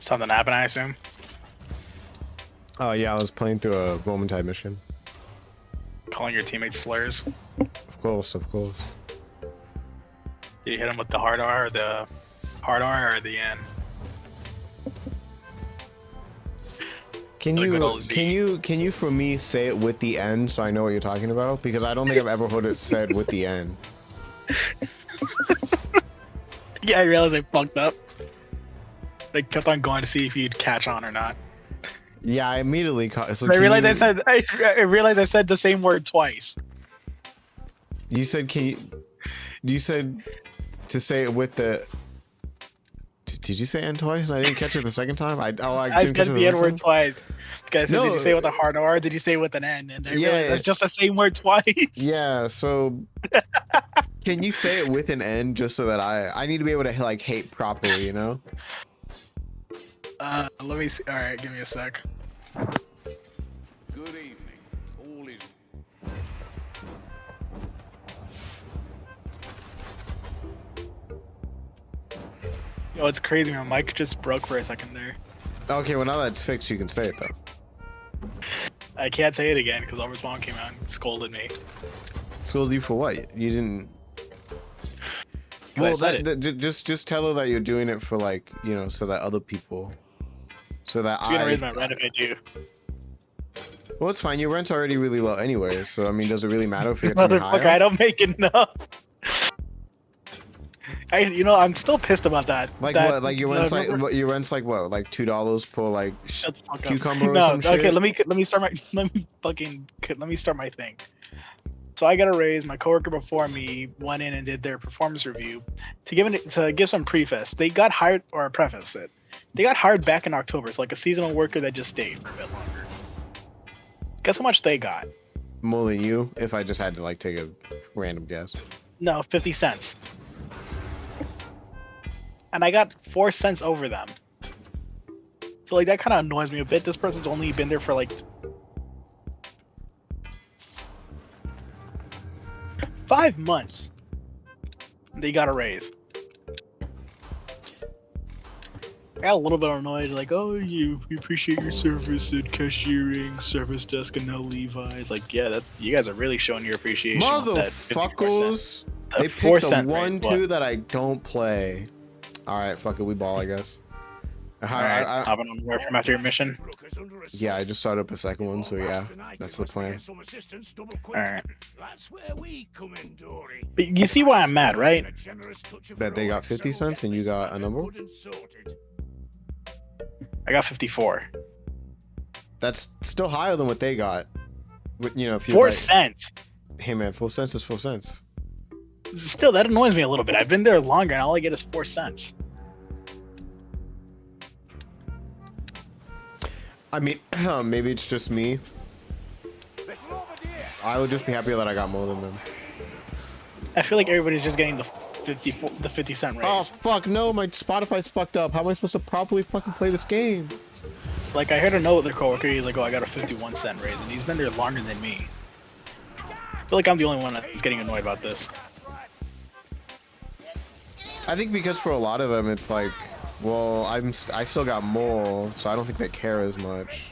Something happened, I assume. Oh yeah, I was playing through a Vermintide mission. Calling your teammates slurs. Of course, of course. Did you hit him with the hard R or the hard R or the N? Can you for me say it with the N so I know what you're talking about? Because I don't think I've ever heard it said with the N. Yeah, I realized I fucked up. I kept on going to see if you'd catch on or not. Yeah, I immediately caught. So I realized I realized I said the same word twice. You said you said to say it with the. Did you say N twice? I didn't catch it the second time. I didn't catch said it the N word time? twice. This guy said, No. "Did you say it with a hard R? Or did you say it with an N?" And I Yeah, realized that's just the same word twice. Yeah. So can you say it with an N just so that I need to be able to like hate properly, you know? Let me see. All right, give me a sec. Good evening. All is Yo, it's crazy. My mic just broke for a second there. Okay, well now that's fixed, you can say it though. I can't say it again because Elmer's mom came out and scolded me. Scolded you for what? You didn't. I Well, said just tell her that you're doing it for like, you know, so that other people, so that She's gonna raise my rent if I do. Well, it's fine. Your rent's already really low anyway, so I mean, does it really matter if it's any Motherfucker, higher? I don't make enough. I'm still pissed about that. Like that, what? Like your rent's like what? Your rent's like what? Like $2 per like Shut the fuck cucumber up. or No, some okay. shit? Let me start my let me start my thing. So I got a raise. My coworker before me went in and did their performance review to give some preface. They got hired or preface it. They got hired back in October. So like a seasonal worker that just stayed for a bit longer. Guess how much they got? More than you, if I just had to like take a random guess. No, 50 cents. And I got 4 cents over them. So like that kind of annoys me a bit. This person's only been there for like 5 months. They got a raise. I got a little bit annoyed, like, oh, we appreciate your service at cashiering, service desk, and now Levi's. Like, yeah, you guys are really showing your appreciation. Motherfuckers! They picked the 1-2 that I don't play. All right, fuck it, we ball, I guess. Alright, hopping on where from after your mission. Yeah, I just started up a second one, so yeah, that's the plan. Alright. But you see why I'm mad, right? That they got 50 cents and you got a number? I got 54. That's still higher than what they got. You know, if you 4 cents. Hey man, 4 cents is 4 cents. Still, that annoys me a little bit. I've been there longer, and all I get is 4 cents. I mean, maybe it's just me. I would just be happy that I got more than them. I feel like everybody's just getting the 50 cent raise. Oh fuck no, my Spotify's fucked up. How am I supposed to properly fucking play this game? Like I heard a note with their coworker. He's like, "Oh, I got a 51 cent raise," and he's been there longer than me. I feel like I'm the only one that's getting annoyed about this. I think because for a lot of them, it's like, well, I still got more, so I don't think they care as much.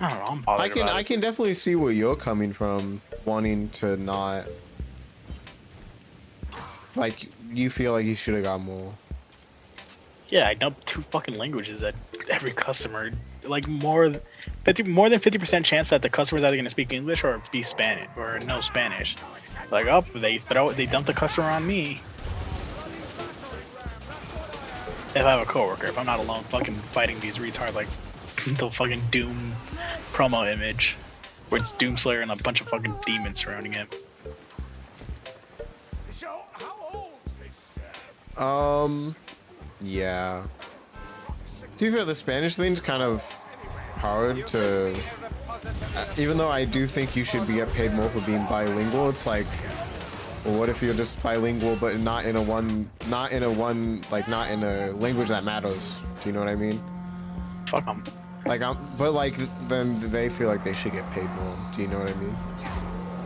I don't know. I'm bothered I can definitely see where you're coming from, wanting to not, like, you feel like you should have got more. Yeah, I know 2 fucking languages that every customer, like more than 50% chance that the customer's either gonna speak English or be Spanish or no Spanish. Like, oh, they dump the customer on me. If I have a coworker, if I'm not alone fucking fighting these retards like the fucking Doom promo image where it's Doomslayer and a bunch of fucking demons surrounding him. So, how old is this? Yeah. To be fair, the Spanish thing's kind of hard to. Even though I do think you should be paid more for being bilingual, it's like, well, what if you're just bilingual but not in a language that matters? Do you know what I mean? Fuck them. Like but like then they feel like they should get paid more. Do you know what I mean?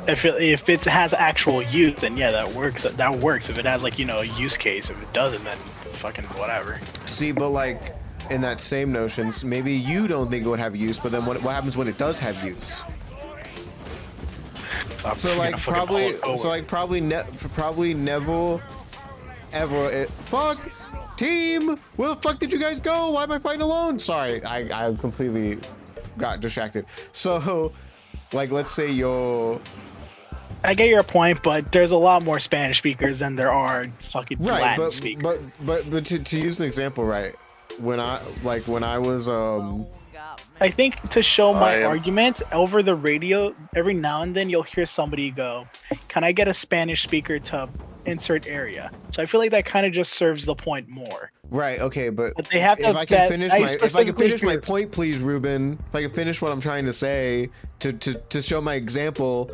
If it has actual use, then yeah, that works. That works. If it has like a use case, if it doesn't, then fucking whatever. See, but like in that same notions, maybe you don't think it would have use, but then what happens when it does have use? So like probably never ever fuck team. Where the fuck did you guys go? Why am I fighting alone? Sorry, I completely got distracted. So like let's say you're I get your point, but there's a lot more Spanish speakers than there are fucking Latin speakers. But to use an example, right? When I was I think to show my argument over the radio, every now and then you'll hear somebody go, "Can I get a Spanish speaker to insert area?" So I feel like that kind of just serves the point more. Right. Okay. But they have to. If I can finish my point, please, Ruben. If I can finish what I'm trying to say to show my example.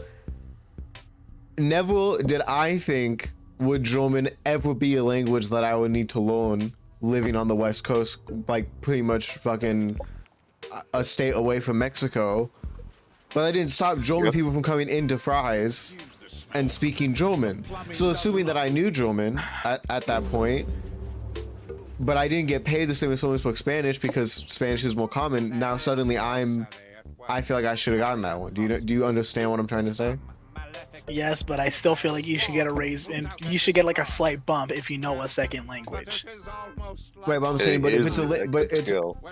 Never did I think would German ever be a language that I would need to learn living on the West Coast, like pretty much fucking a state away from Mexico. But I didn't stop German people from coming into Fries and speaking German. So assuming that I knew German at that point, but I didn't get paid the same as someone who spoke Spanish because Spanish is more common. Now suddenly I feel like I should have gotten that one. Do you understand what I'm trying to say? Yes, but I still feel like you should get a raise and you should get like a slight bump if you know a second language. Right, but I'm saying, but if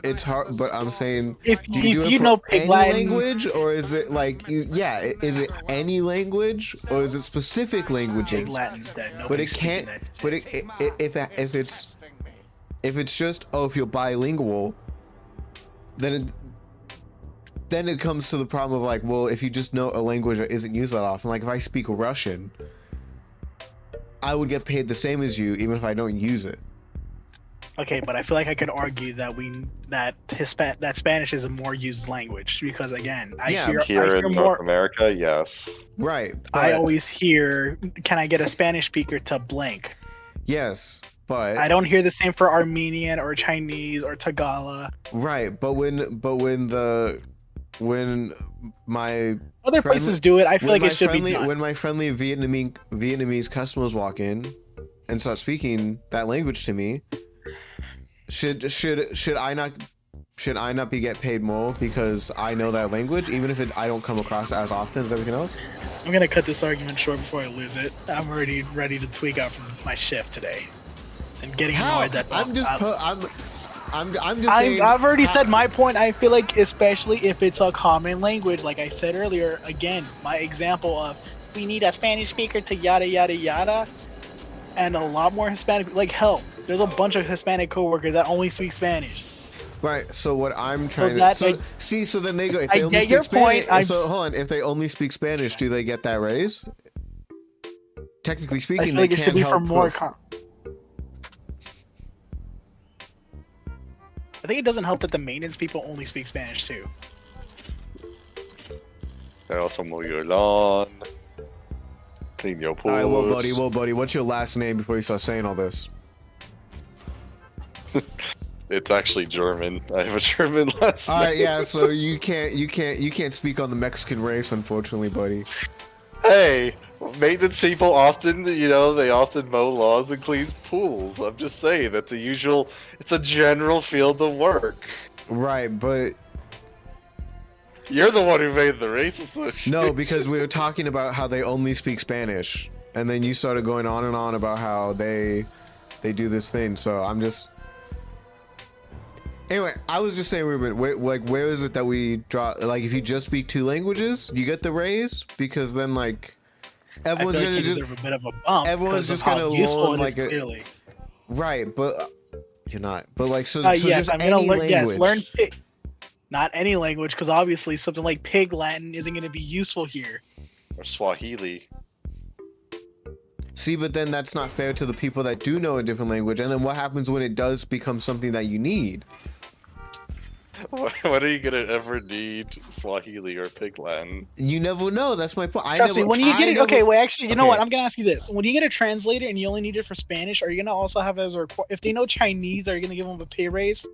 it's hard. But I'm saying, if you know Pig Latin language, or is it like is it any language, or is it specific languages? Pig Latin's dead. But it can't. But if it's just if you're bilingual, then it comes to the problem of like, well, if you just know a language that isn't used that often, like if I speak Russian, I would get paid the same as you even if I don't use it. Okay, but I feel like I could argue that Spanish is a more used language because again, I hear in North America, yes. Right. I always hear, "Can I get a Spanish speaker to blank?" Yes, but I don't hear the same for Armenian or Chinese or Tagalog. Right, but when my other places do it, I feel like it should be done. When my friendly Vietnamese customers walk in and start speaking that language to me, should I not be get paid more because I know that language, even if I don't come across it as often as everything else? I'm gonna cut this argument short before I lose it. I'm already ready to tweak out from my shift today, and getting annoyed that I'm just saying. I've already said my point. I feel like, especially if it's a common language, like I said earlier, again, my example of we need a Spanish speaker to yada yada yada, and a lot more Hispanic. Like hell, there's a bunch of Hispanic coworkers that only speak Spanish. Right. So what I'm trying so then they go. If I they only get your speak Spanish, point. So hold on. If they only speak Spanish, do they get that raise? Technically speaking, I feel they like it can't should be help. For more I think it doesn't help that the maintenance people only speak Spanish too. They also mow your lawn, clean your pools. Alright, well, buddy, what's your last name before you start saying all this? It's actually German. I have a German last name. Alright, yeah, so you can't speak on the Mexican race, unfortunately, buddy. Hey, maintenance people often, they often mow lawns and clean pools. I'm just saying, that's it's a general field of work. Right, but... You're the one who made the race association. No, because we were talking about how they only speak Spanish, and then you started going on and on about how they do this thing, so I'm just... Anyway, I was just saying, Ruben, where is it that we draw? Like, if you just speak 2 languages, you get the raise, because then like everyone's gonna just deserve a bit of a bump. Everyone's just gonna learn like a right, but you're not. But like so yes, just I'm gonna any language. learn pig. Not any language, because obviously something like Pig Latin isn't gonna be useful here. Or Swahili. See, but then that's not fair to the people that do know a different language. And then what happens when it does become something that you need? When are you gonna ever need Swahili or Pig Latin? You never know. That's my point. Trust me, when you get it, okay, wait, actually, you know what? I'm gonna ask you this: when you get a translator and you only need it for Spanish, are you gonna also have as a if they know Chinese, are you gonna give them a pay raise?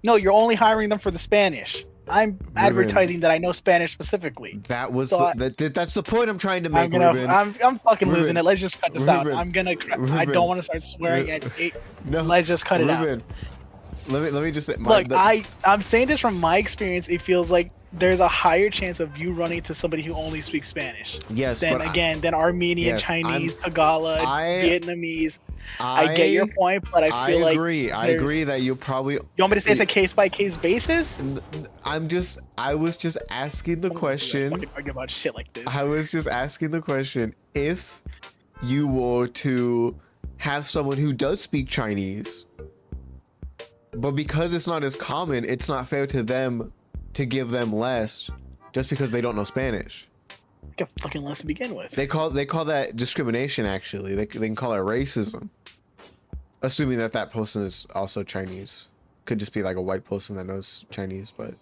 No, you're only hiring them for the Spanish. I'm advertising that I know Spanish specifically. That was So that's the point I'm trying to make, I'm gonna, Ruben. I'm fucking Ruben, losing it. Let's just cut this out. Ruben, I'm gonna. I Ruben. don't want to start swearing at eight. No, Let's just cut it out. Ruben, let me just say, Look, I'm saying this from my experience. It feels like there's a higher chance of you running into somebody who only speaks Spanish. yes, Than but than Armenian, yes, Chinese, Tagalog, Vietnamese. I get your point, but I feel like I agree that you probably. You want me to say it's a case by case basis? I was just asking the question. Argue about shit like this. I was just asking the question, if you were to have someone who does speak Chinese, but because it's not as common, it's not fair to them to give them less just because they don't know Spanish. Like a fucking less to begin with. They call that discrimination. Actually, they can call it racism, assuming that person is also Chinese. Could just be like a white person that knows Chinese, but.